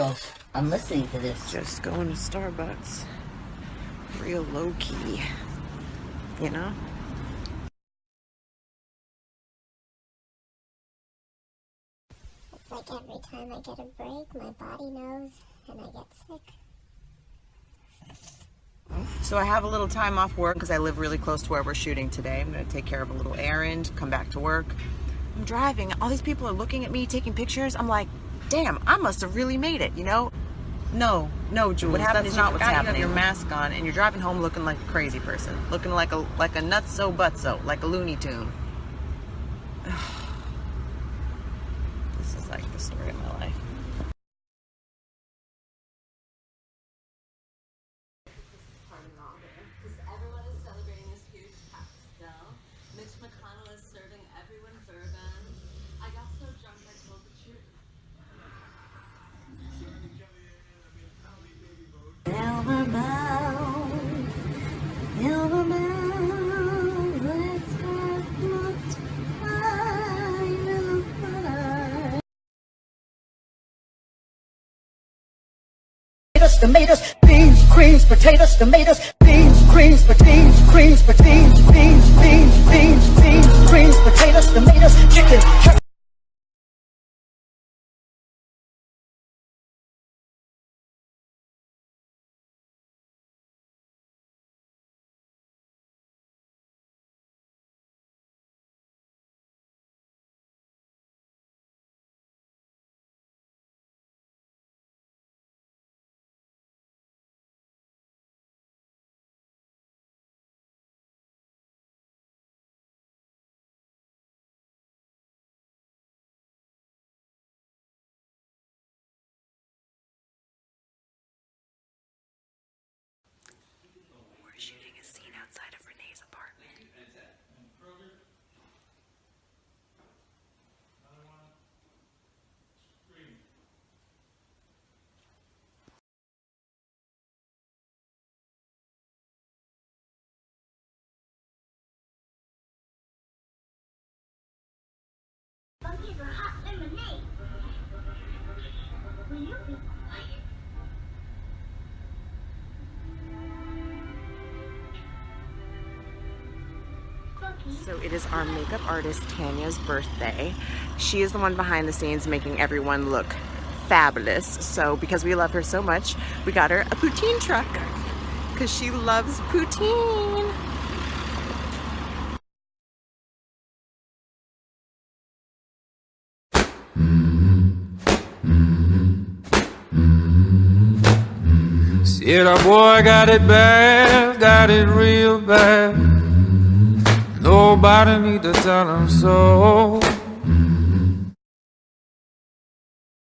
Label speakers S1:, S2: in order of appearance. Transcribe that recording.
S1: yourself? I'm listening to this.
S2: Just going to Starbucks. Real low key. You know?
S3: It's like every time I get a break, my body knows, and I get sick.
S2: So I have a little time off work because I live really close to where we're shooting today. I'm going to take care of a little errand, come back to work. I'm driving. All these people are looking at me, taking pictures. I'm like, damn, I must have really made it, you know? No, Jules, what happened is not what's happening. You have your mask on and you're driving home looking like a crazy person. Looking like a nutso butso, like a Looney Tune. This is like the story of my life.
S4: Tomatoes, beans, creams, potatoes, tomatoes, beans, creams, potatoes, creams, potatoes, beans, creams, potatoes, tomatoes, chicken.
S2: Shooting a scene outside of Renee's apartment.
S3: Bunkies are hot lemonade. Will you be quiet?
S2: So it is our makeup artist Tanya's birthday. She is the one behind the scenes making everyone look fabulous. So because we love her so much, we got her a poutine truck because she loves poutine.
S5: Said our boy got it bad, got it real bad. Nobody need to tell him so.